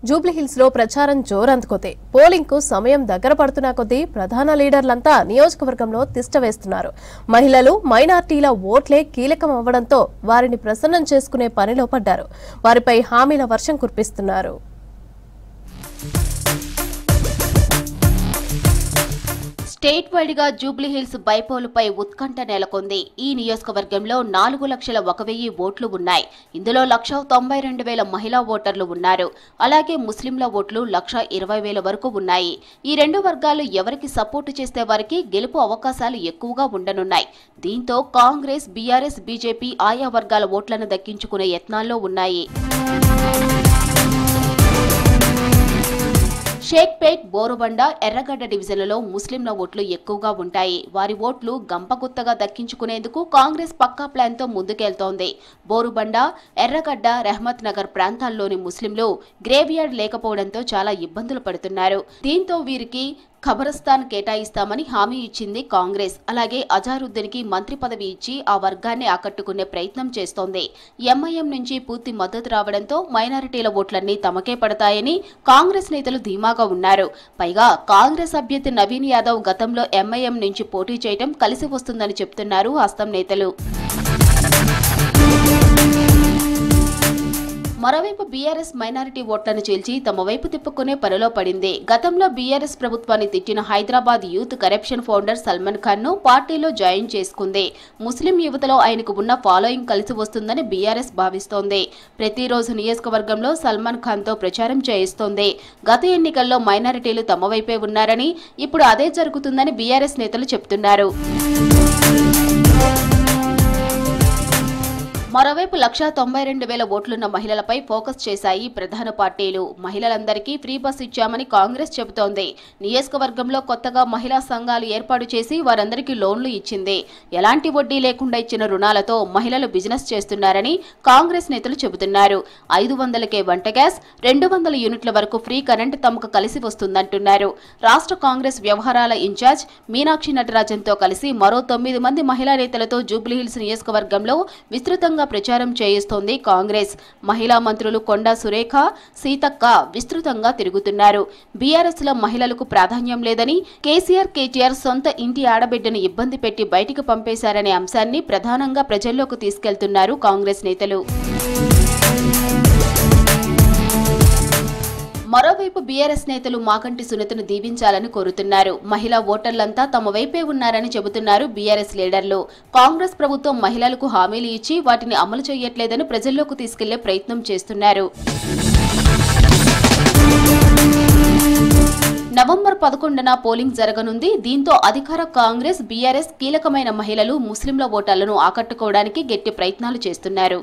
జూబ్లీహిల్స్ లో ప్రచారం జోరందుకుంది. పోలింగ్ కు సమయం దగ్గర పడుతున్న కొద్దీ ప్రధాన లీడర్లంతా నియోజకవర్గంలో తిష్టవేస్తున్నారు. మహిళలు, మైనార్టీల ఓట్లే కీలకం అవ్వడంతో వారిని ప్రసన్నం చేసుకునే పనిలో పడ్డారు. వారిపై హామీల వర్షం కురిపిస్తున్నారు. స్టేట్ వైడ్ గా జూబ్లీహిల్స్ బైపోలుపై ఉత్కంఠ నెలకొంది. ఈ నియోజకవర్గంలో 4,01,000 ఓట్లు ఉన్నాయి. ఇందులో 1,92,000 మహిళా ఓటర్లు ఉన్నారు. అలాగే ముస్లింల ఓట్లు 1,20,000 వరకు ఉన్నాయి. ఈ రెండు వర్గాలు ఎవరికి సపోర్టు చేస్తే వారికి గెలుపు అవకాశాలు ఎక్కువగా ఉండనున్నాయి. దీంతో కాంగ్రెస్, బీఆర్ఎస్, బీజేపీ ఆయా వర్గాల ఓట్లను దక్కించుకునే యత్నాల్లో ఉన్నాయి. షేక్పేట్, బోరుబండ, ఎర్రగడ్డ డివిజన్లలో ముస్లింల ఓట్లు ఎక్కువగా ఉంటాయి. వారి ఓట్లు గంపగుత్తగా దక్కించుకునేందుకు కాంగ్రెస్ పక్కా ప్లాన్తో ముందుకెళ్తోంది. బోరుబండ, ఎర్రగడ్డ, రెహమత్ నగర్ ప్రాంతాల్లోని ముస్లింలు గ్రేవ్యార్డ్ లేకపోవడంతో చాలా ఇబ్బందులు పడుతున్నారు. దీంతో వీరికి ఖబరస్థాన్ కేటాయిస్తామని హామీ ఇచ్చింది కాంగ్రెస్. అలాగే అజారుద్దీన్కి మంత్రి పదవి ఇచ్చి ఆ వర్గాన్ని ఆకట్టుకునే ప్రయత్నం చేస్తోంది. ఎంఐఎం నుంచి పూర్తి మద్దతు రావడంతో మైనారిటీల ఓట్లన్నీ తమకే పడతాయని కాంగ్రెస్ నేతలు ధీమాగా ఉన్నారు. పైగా కాంగ్రెస్ అభ్యర్థి నవీన్ యాదవ్ గతంలో ఎంఐఎం నుంచి పోటీ చేయడం కలిసి వస్తుందని చెప్తున్నారు హస్తం నేతలు. మరోవైపు బీఆర్ఎస్ మైనారిటీ ఓట్లను చీల్చి తమ వైపు తిప్పుకునే పనిలో పడింది. గతంలో బీఆర్ఎస్ ప్రభుత్వాన్ని తిట్టిన Hyderabad youth corruption founder Salman Khan ను పార్టీలో జాయిన్ చేసుకుంది. ముస్లిం యువతలో ఆయనకు ఉన్న ఫాలోయింగ్ కలిసి వస్తుందని బీఆర్ఎస్ భావిస్తోంది. ప్రతిరోజు నియోజకవర్గంలో సల్మాన్ ఖాన్ తో ప్రచారం చేయిస్తోంది. గత ఎన్నికల్లో మైనారిటీలు తమ వైపే ఉన్నారని, ఇప్పుడు అదే జరుగుతుందని బీఆర్ఎస్ నేతలు చెప్తున్నారు. మరోవైపు 1,92,000 ఓట్లున్న మహిళలపై ఫోకస్ చేశాయి ప్రధాన పార్టీలు. మహిళలందరికీ ఫ్రీ బస్ ఇచ్చామని కాంగ్రెస్ చెబుతోంది. నియోజకవర్గంలో కొత్తగా మహిళా సంఘాలు ఏర్పాటు చేసి వారందరికీ లోన్లు ఇచ్చింది. ఎలాంటి వడ్డీ లేకుండా ఇచ్చిన రుణాలతో మహిళలు బిజినెస్ చేస్తున్నారని కాంగ్రెస్ నేతలు చెబుతున్నారు. 500కే వంట గ్యాస్, 200 యూనిట్ల వరకు ఫ్రీ కరెంట్ తమకు కలిసి వస్తుందంటున్నారు. రాష్ట్ర కాంగ్రెస్ వ్యవహారాల ఇన్ఛార్జ్ మీనాక్షి నటరాజన్తో కలిసి మరో 9 మంది మహిళా నేతలతో జూబ్లీహిల్స్ నియోజకవర్గంలో విస్తృతంగా ప్రచారం చేయిస్తోంది కాంగ్రెస్. మహిళా మంత్రులు కొండా సురేఖ, సీతక్క విస్తృతంగా తిరుగుతున్నారు. బీఆర్ఎస్ లో మహిళలకు ప్రాధాన్యం లేదని, కేసీఆర్ సొంత ఇంటి ఆడబిడ్డను ఇబ్బంది పెట్టి బయటికి పంపేశారనే అంశాన్ని ప్రధానంగా ప్రజల్లోకి తీసుకెళ్తున్నారు కాంగ్రెస్ నేతలు. మరోవైపు బీఆర్ఎస్ నేతలు మాకంటి సునీతను దీవించాలని కోరుతున్నారు. మహిళా ఓటర్లంతా తమ వైపే ఉన్నారని చెబుతున్నారు బీఆర్ఎస్ లీడర్లు. కాంగ్రెస్ ప్రభుత్వం మహిళలకు హామీలు ఇచ్చి వాటిని అమలు చేయట్లేదని ప్రజల్లోకి తీసుకెళ్లే ప్రయత్నం చేస్తున్నారు. నవంబర్ 11న పోలింగ్ జరగనుంది. దీంతో అధికార కాంగ్రెస్, బీఆర్ఎస్ కీలకమైన మహిళలు, ముస్లింల ఓటర్లను ఆకట్టుకోవడానికి గట్టి ప్రయత్నాలు చేస్తున్నారు.